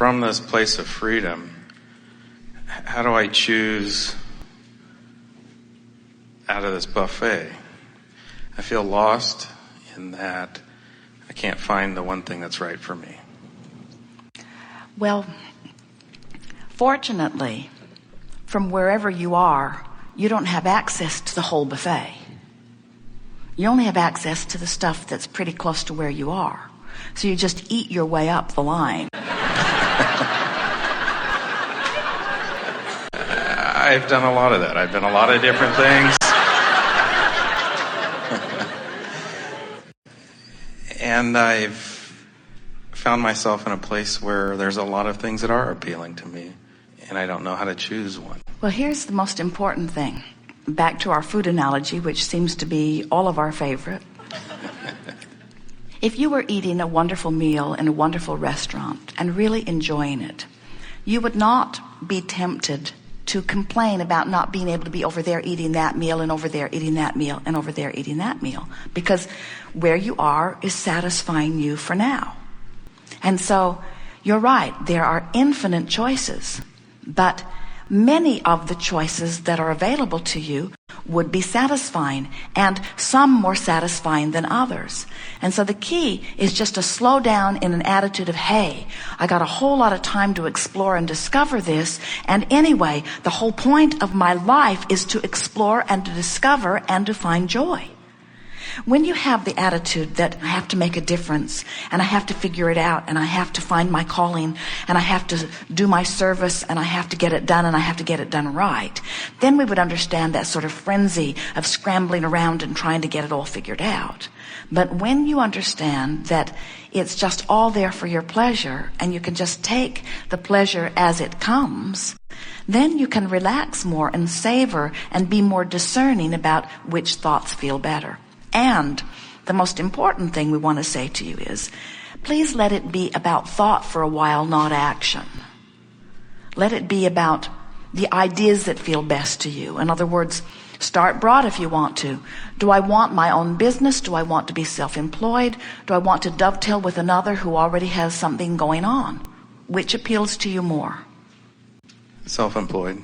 from this place of freedom, how do I choose out of this buffet? I feel lost in that I can't find the one thing that's right for me. Well, fortunately, from wherever you are, you don't have access to the whole buffet. You only have access to the stuff that's pretty close to where you are. So you just eat your way up the line. I've done a lot of that. I've done a lot of different things. And I've found myself in a place where there's a lot of things that are appealing to me, and I don't know how to choose one. Well, here's the most important thing. Back to our food analogy, which seems to be all of our favorite. If you were eating a wonderful meal in a wonderful restaurant and really enjoying it, you would not be tempted to complain about not being able to be over there eating that meal and over there eating that meal and over there eating that meal, because where you are is satisfying you for now. And so you're right, there are infinite choices, but many of the choices that are available to you would be satisfying, and some more satisfying than others. And so the key is just to slow down in an attitude of, hey, I got a whole lot of time to explore and discover this, and anyway, the whole point of my life is to explore and to discover and to find joy. When you have the attitude that I have to make a difference, and I have to figure it out, and I have to find my calling, and I have to do my service, and I have to get it done, and I have to get it done right, then we would understand that sort of frenzy of scrambling around and trying to get it all figured out. But when you understand that it's just all there for your pleasure, and you can just take the pleasure as it comes, then you can relax more and savor and be more discerning about which thoughts feel better. And the most important thing we want to say to you is, please let it be about thought for a while, not action. Let it be about the ideas that feel best to you. In other words, start broad if you want to. Do I want my own business? Do I want to be self-employed? Do I want to dovetail with another who already has something going on? Which appeals to you more? Self-employed.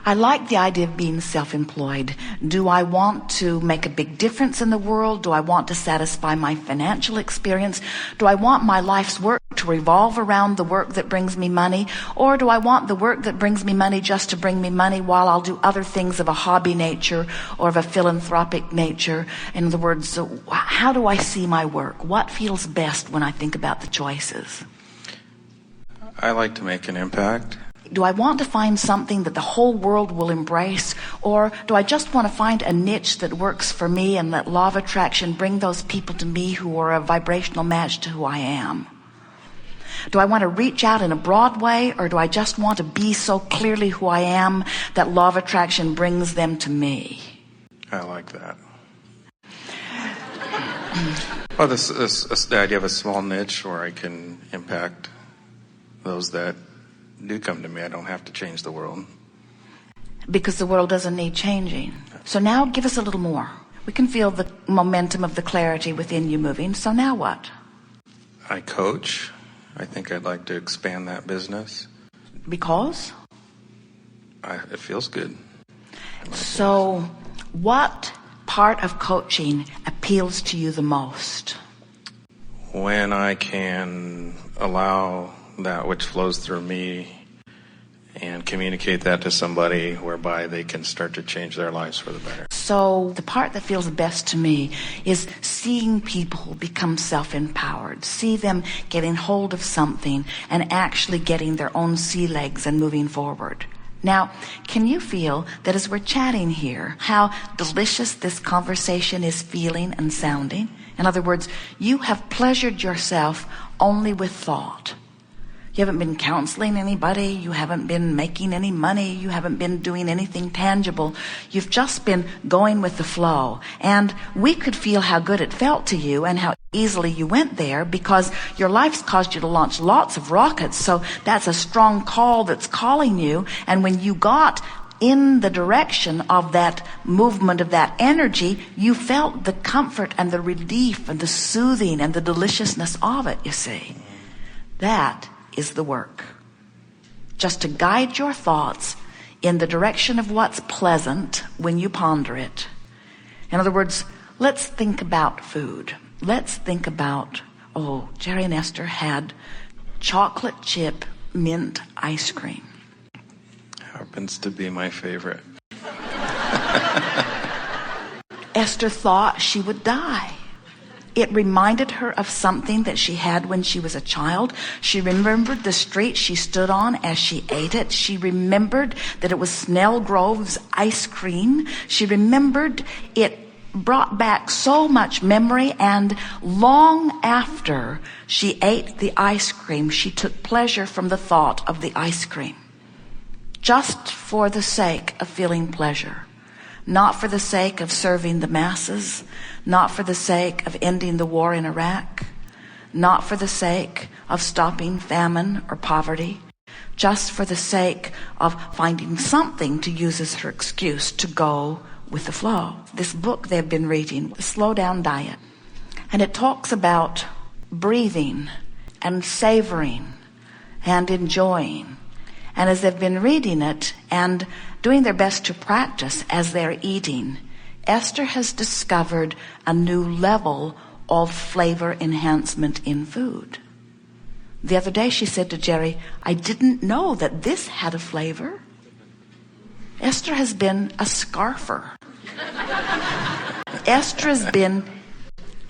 I like the idea of being self-employed. Do I want to make a big difference in the world? Do I want to satisfy my financial experience? Do I want my life's work to revolve around the work that brings me money? Or do I want the work that brings me money just to bring me money while I'll do other things of a hobby nature or of a philanthropic nature? In other words, how do I see my work? What feels best when I think about the choices? I like to make an impact. Do I want to find something that the whole world will embrace? Or do I just want to find a niche that works for me and let law of attraction bring those people to me who are a vibrational match to who I am? Do I want to reach out in a broad way, or do I just want to be so clearly who I am that law of attraction brings them to me? I like that. Well, the idea of a small niche where I can impact those that do come to me. I don't have to change the world. Because the world doesn't need changing. So now give us a little more. We can feel the momentum of the clarity within you moving. So now what? I coach. I think I'd like to expand that business. Because? It feels good. So what part of coaching appeals to you the most? When I can allow that which flows through me and communicate that to somebody whereby they can start to change their lives for the better. So the part that feels best to me is seeing people become self-empowered, see them getting hold of something and actually getting their own sea legs and moving forward. Now, can you feel that as we're chatting here, how delicious this conversation is feeling and sounding? In other words, you have pleasured yourself only with thought. You haven't been counseling anybody. You haven't been making any money. You haven't been doing anything tangible. You've just been going with the flow. And we could feel how good it felt to you and how easily you went there, because your life's caused you to launch lots of rockets. So that's a strong call that's calling you. And when you got in the direction of that movement, of that energy, you felt the comfort and the relief and the soothing and the deliciousness of it, you see. That is the work. Just to guide your thoughts in the direction of what's pleasant when you ponder it. In other words, let's think about food. Let's think about, Jerry and Esther had chocolate chip mint ice cream. Happens to be my favorite. Esther thought she would die. It reminded her of something that she had when she was a child. She remembered the street she stood on as she ate it. She remembered that it was Snell Grove's ice cream. She remembered it brought back so much memory, and long after she ate the ice cream, she took pleasure from the thought of the ice cream. Just for the sake of feeling pleasure. Not for the sake of serving the masses, not for the sake of ending the war in Iraq, not for the sake of stopping famine or poverty, just for the sake of finding something to use as her excuse to go with the flow. This book they've been reading, The Slow Down Diet, and it talks about breathing and savoring and enjoying. And as they've been reading it and doing their best to practice as they're eating, Esther has discovered a new level of flavor enhancement in food. The other day she said to Jerry, I didn't know that this had a flavor. Esther has been a scarfer. Esther has been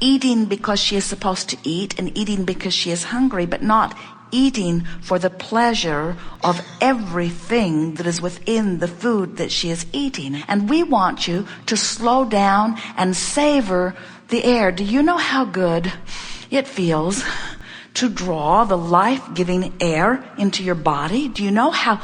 eating because she is supposed to eat and eating because she is hungry, but not eating for the pleasure of everything that is within the food that she is eating. And we want you to slow down and savor the air. Do you know how good it feels to draw the life-giving air into your body? Do you know how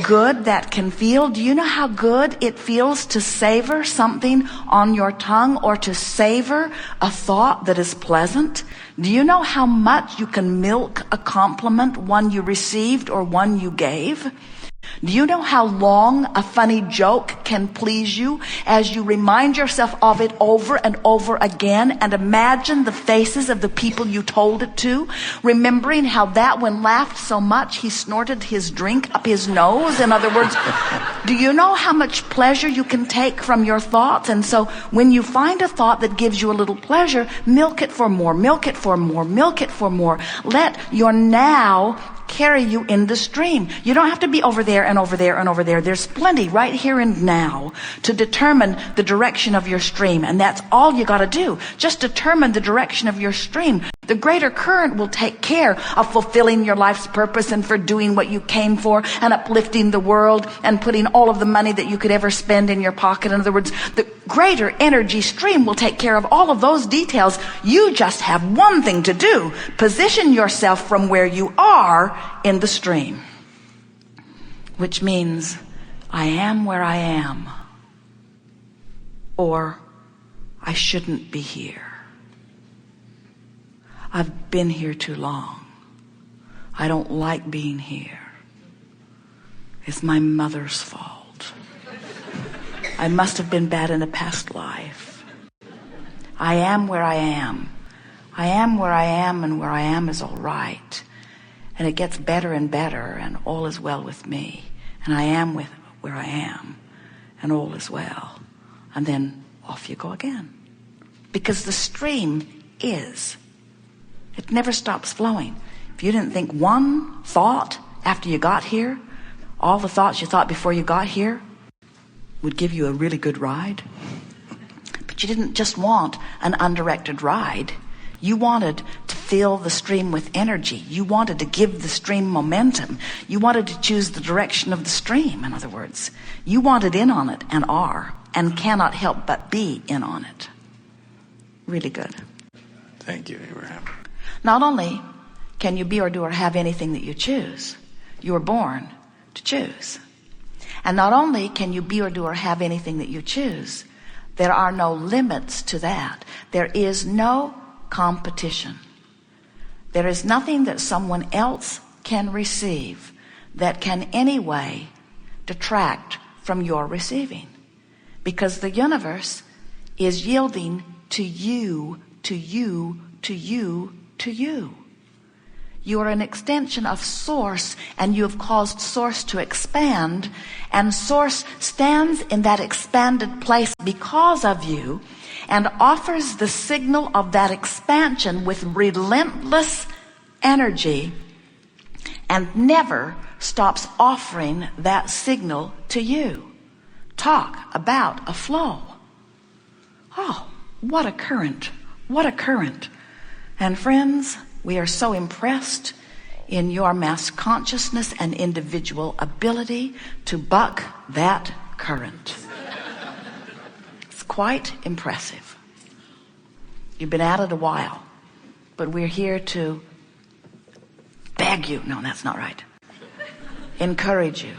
good that can feel? Do you know how good it feels to savor something on your tongue, or to savor a thought that is pleasant? Do you know how much you can milk a compliment, one you received or one you gave? Do you know how long a funny joke can please you as you remind yourself of it over and over again, and imagine the faces of the people you told it to, remembering how that one laughed so much he snorted his drink up his nose? In other words, do you know how much pleasure you can take from your thoughts? And so when you find a thought that gives you a little pleasure, milk it for more, milk it for more, milk it for more. Let your now carry you in the stream. You don't have to be over there and over there and over there. There's plenty right here and now to determine the direction of your stream. And that's all you got to do. Just determine the direction of your stream. The greater current will take care of fulfilling your life's purpose and for doing what you came for and uplifting the world and putting all of the money that you could ever spend in your pocket. In other words, the greater energy stream will take care of all of those details. You just have one thing to do. Position yourself from where you are in the stream. Which means, I am where I am. Or, I shouldn't be here. I've been here too long. I don't like being here. It's my mother's fault. I must have been bad in a past life. I am where I am. I am where I am, and where I am is all right. And it gets better and better, and all is well with me. And I am with where I am, and all is well. And then off you go again. Because the stream is. It never stops flowing. If you didn't think one thought after you got here, all the thoughts you thought before you got here would give you a really good ride. But you didn't just want an undirected ride. You wanted to fill the stream with energy. You wanted to give the stream momentum. You wanted to choose the direction of the stream, in other words. You wanted in on it and are, and cannot help but be in on it. Really good. Thank you, Abraham. Not only can you be or do or have anything that you choose, you were born to choose. And not only can you be or do or have anything that you choose, there are no limits to that. There is no competition. There is nothing that someone else can receive that can anyway detract from your receiving. Because the universe is yielding to you, to you, to you, to you. You are an extension of Source, and you have caused Source to expand, and Source stands in that expanded place because of you and offers the signal of that expansion with relentless energy and never stops offering that signal to you. Talk about a flow. Oh, what a current. What a current. And friends, we are so impressed in your mass consciousness and individual ability to buck that current. It's quite impressive. You've been at it a while, but we're here to beg you, no, that's not right, encourage you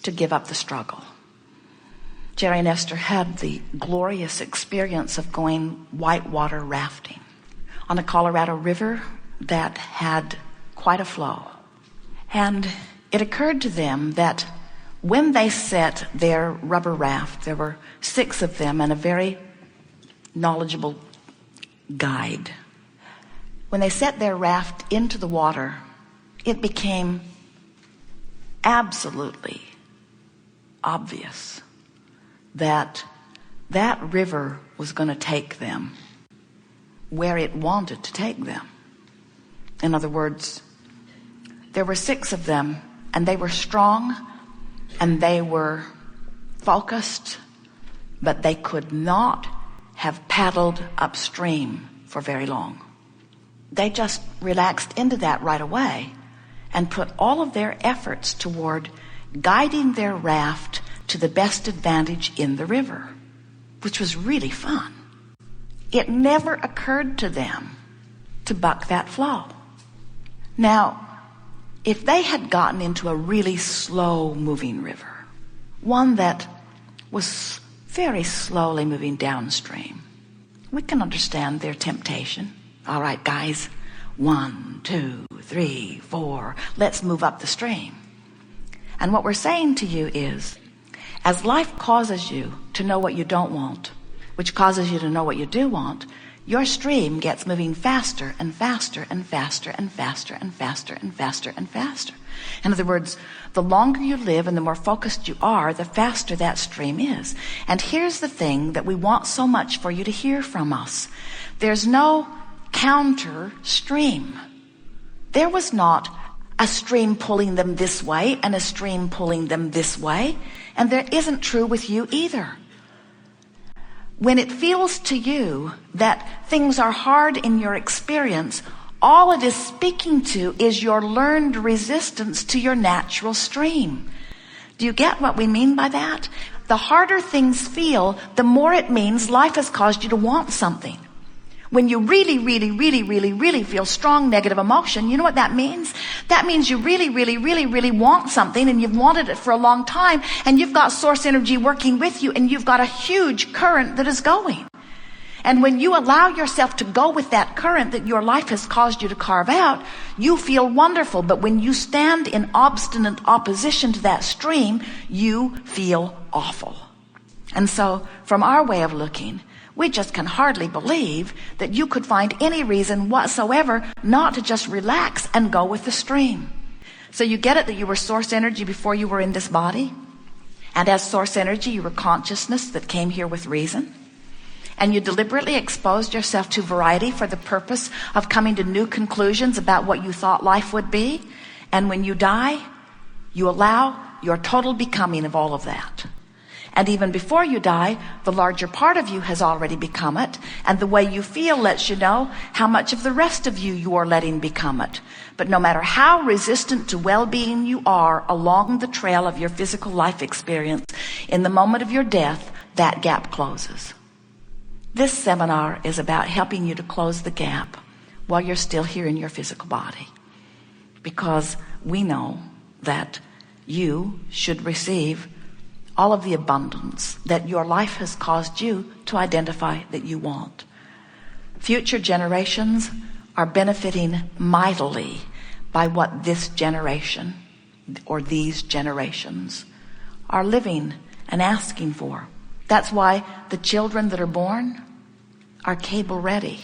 to give up the struggle. Jerry and Esther had the glorious experience of going whitewater rafting on a Colorado River that had quite a flow. And it occurred to them that when they set their rubber raft, there were 6 of them and a very knowledgeable guide. When they set their raft into the water, it became absolutely obvious that that river was going to take them where it wanted to take them. In other words, there were 6 of them, and they were strong and they were focused, but they could not have paddled upstream for very long. They just relaxed into that right away and put all of their efforts toward guiding their raft to the best advantage in the river, which was really fun. It never occurred to them to buck that flow. Now, if they had gotten into a really slow moving river, one that was very slowly moving downstream, we can understand their temptation. All right, guys, 1, 2, 3, 4, let's move up the stream. And what we're saying to you is, as life causes you to know what you don't want, which causes you to know what you do want, your stream gets moving faster and faster and faster and faster and faster and faster and faster. In other words, the longer you live and the more focused you are, the faster that stream is. And here's the thing that we want so much for you to hear from us. There's no counter stream. There was not a stream pulling them this way and a stream pulling them this way. And there isn't true with you either. When it feels to you that things are hard in your experience, all it is speaking to is your learned resistance to your natural stream. Do you get what we mean by that? The harder things feel, the more it means life has caused you to want something. When you really feel strong negative emotion, you know what that means? That means you really want something, and you've wanted it for a long time, and you've got source energy working with you, and you've got a huge current that is going. And when you allow yourself to go with that current that your life has caused you to carve out, you feel wonderful. But when you stand in obstinate opposition to that stream, you feel awful. And so, from our way of looking, we just can hardly believe that you could find any reason whatsoever not to just relax and go with the stream. So you get it that you were source energy before you were in this body? And as source energy, you were consciousness that came here with reason? And you deliberately exposed yourself to variety for the purpose of coming to new conclusions about what you thought life would be? And when you die, you allow your total becoming of all of that. And even before you die, the larger part of you has already become it. And the way you feel lets you know how much of the rest of you are letting become it. But no matter how resistant to well-being you are along the trail of your physical life experience, in the moment of your death, that gap closes. This seminar is about helping you to close the gap while you're still here in your physical body. Because we know that you should receive all of the abundance that your life has caused you to identify that you want. Future generations are benefiting mightily by what this generation or these generations are living and asking for. That's why the children that are born are cable ready.